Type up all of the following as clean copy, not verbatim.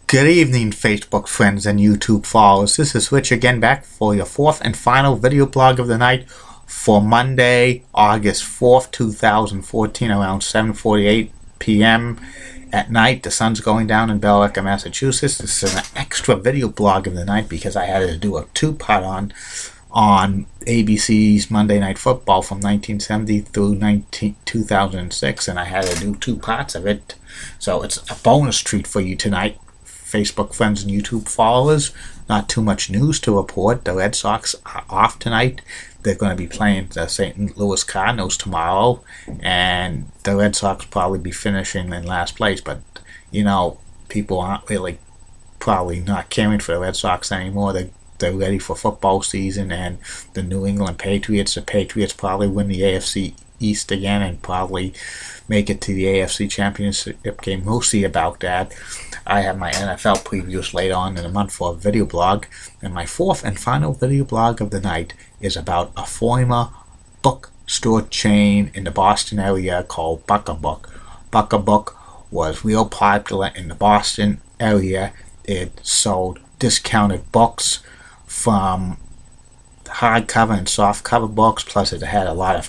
Good evening, Facebook friends and YouTube followers. This is Rich again, back for your fourth and final video blog of the night for Monday, August 4th, 2014, around 7:48 p.m. at night. The sun's going down in Billerica, Massachusetts. This is an extra video blog of the night because I had to do a two-part on ABC's Monday Night Football from 1970 through 2006, and I had to do two parts of it. So it's a bonus treat for you tonight, Facebook friends and YouTube followers. Not too much news to report. The Red Sox are off tonight. They're going to be playing the St. Louis Cardinals tomorrow, and the Red Sox probably be finishing in last place. But, you know, people aren't really probably not caring for the Red Sox anymore. They're ready for football season, and the New England Patriots. The Patriots probably win the AFC East again and probably make it to the AFC Championship game. We'll see about that. I have my NFL previews later on in the month for a video blog, and my fourth and final video blog of the night is about a former bookstore chain in the Boston area called Buck-a-Book. Buck-a-Book was real popular in the Boston area. It sold discounted books, from hardcover and softcover books, plus it had a lot of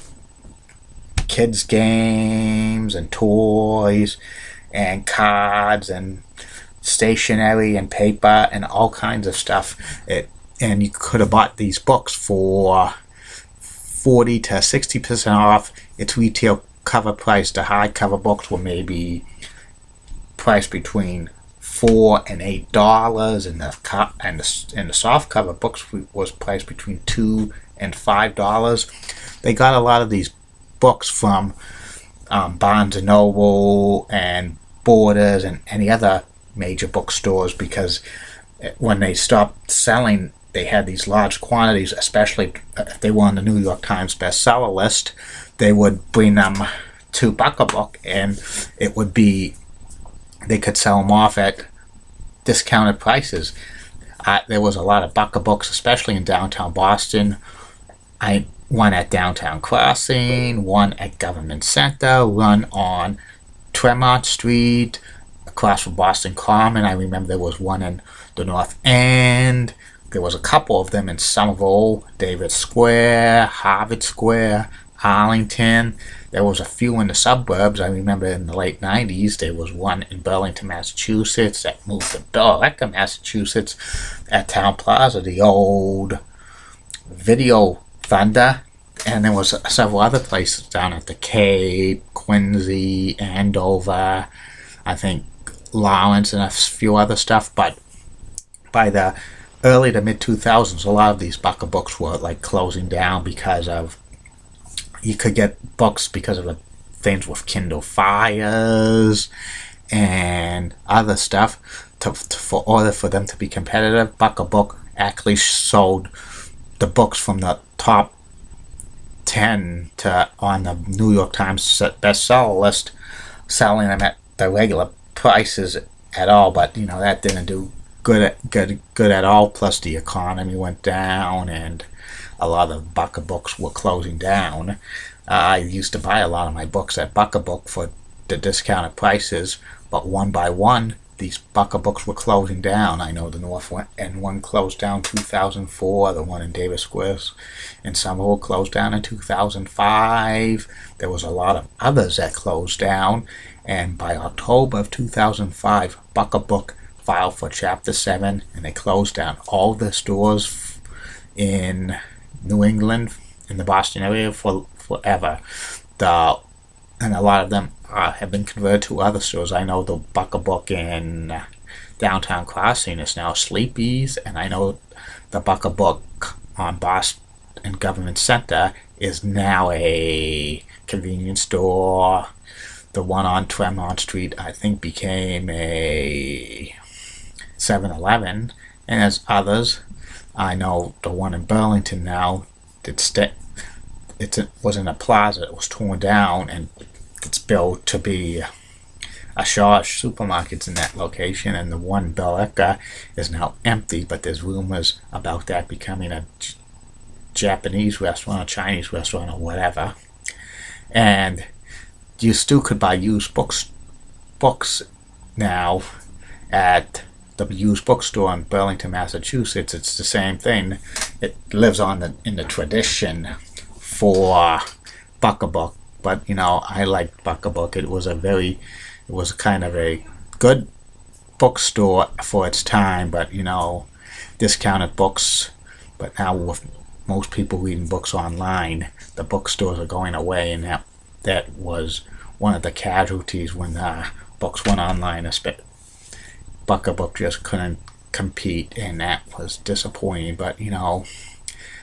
kids games and toys and cards and stationery and paper and all kinds of stuff. And you could have bought these books for 40 to 60% off its retail cover price. The hardcover books were maybe priced between $4 and $8, and the soft cover books was priced between $2 and $5. They got a lot of these books from Barnes and Noble and Borders and any other major bookstores, because when they stopped selling, they had these large quantities, especially if they were on the New York Times bestseller list. They would bring them to Buck-a-Book, and it would be, they could sell them off at discounted prices. There was a lot of Buck-a-Books, especially in downtown Boston. One at Downtown Crossing, one at Government Center, one on Tremont Street, across from Boston Common. I remember there was one in the North End. There was a couple of them in Somerville, David Square, Harvard Square, Arlington. There was a few in the suburbs. I remember in the late 90s, there was one in Burlington, Massachusetts, that moved to Billerica, Massachusetts, at Town Plaza, the old Video Thunder. And there was several other places down at the Cape, Quincy, Andover, I think Lawrence, and a few other stuff. But by the early to mid 2000s, a lot of these Buck-a-Books were like closing down because of, you could get books because of the things with Kindle Fires and other stuff. For order for them to be competitive, Buck-a-Book actually sold the books from the top 10 on the New York Times bestseller list, selling them at the regular prices at all. But you know, that didn't do good at all. Plus the economy went down, and a lot of Buck-a-Books were closing down. I used to buy a lot of my books at Buck-a-Book for the discounted prices, but one by one, these Buck-a-Books were closing down. I know the North End one closed down in 2004, the one in Davis Square in Somerville closed down in 2005. There was a lot of others that closed down, and by October of 2005, Buck-a-Book filed for Chapter 7, and they closed down all the stores in New England, in the Boston area, forever. And a lot of them have been converted to other stores. I know the Buck-a-Book in Downtown Crossing is now Sleepy's, and I know the Buck-a-Book on Boston and Government Center is now a convenience store. The one on Tremont Street, I think, became a 7-Eleven, and there's others. I know the one in Burlington now, it was in a plaza. It was torn down, and it's built to be a Shaw Supermarkets in that location, and the one in Billerica is now empty, but there's rumors about that becoming a Japanese restaurant, a Chinese restaurant, or whatever. And you still could buy used books now at the used bookstore in Burlington, Massachusetts. It's the same thing. It lives on in the tradition for Buck-a-Book, but I liked Buck-a-Book. It was kind of a good bookstore for its time, but discounted books. But now with most people reading books online, the bookstores are going away, and that was one of the casualties when books went online. Buck-a-Book just couldn't compete, and that was disappointing. But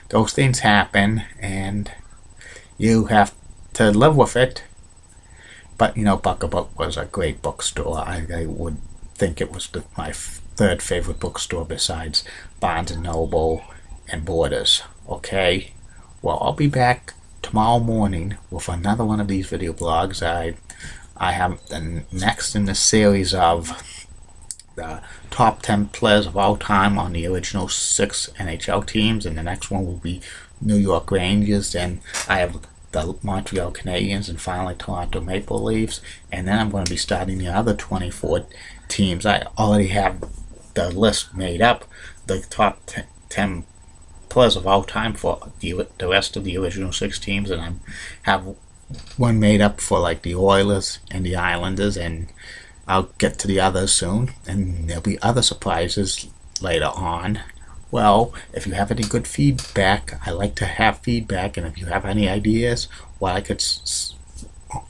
those things happen, and you have to live with it. But Buck-a-Book was a great bookstore. I would think it was my third favorite bookstore besides Barnes and Noble and Borders. Okay, well, I'll be back tomorrow morning with another one of these video blogs. I have the next in the series of the top 10 players of all time on the original 6 NHL teams, and the next one will be New York Rangers. Then I have the Montreal Canadiens, and finally Toronto Maple Leafs, and then I'm going to be starting the other 24 teams. I already have the list made up, the top 10 players of all time for the rest of the original 6 teams, and I have one made up for like the Oilers and the Islanders, and I'll get to the others soon, and there'll be other surprises later on. Well, if you have any good feedback, I like to have feedback, and if you have any ideas what I could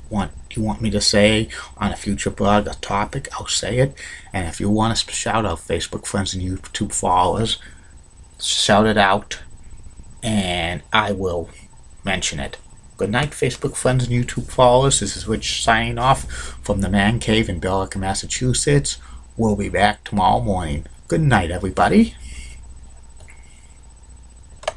want me to say on a future blog, a topic, I'll say it. And if you want to shout out Facebook friends and YouTube followers, shout it out, and I will mention it. Good night, Facebook friends and YouTube followers. This is Rich signing off from the Man Cave in Billerica, Massachusetts. We'll be back tomorrow morning. Good night, everybody.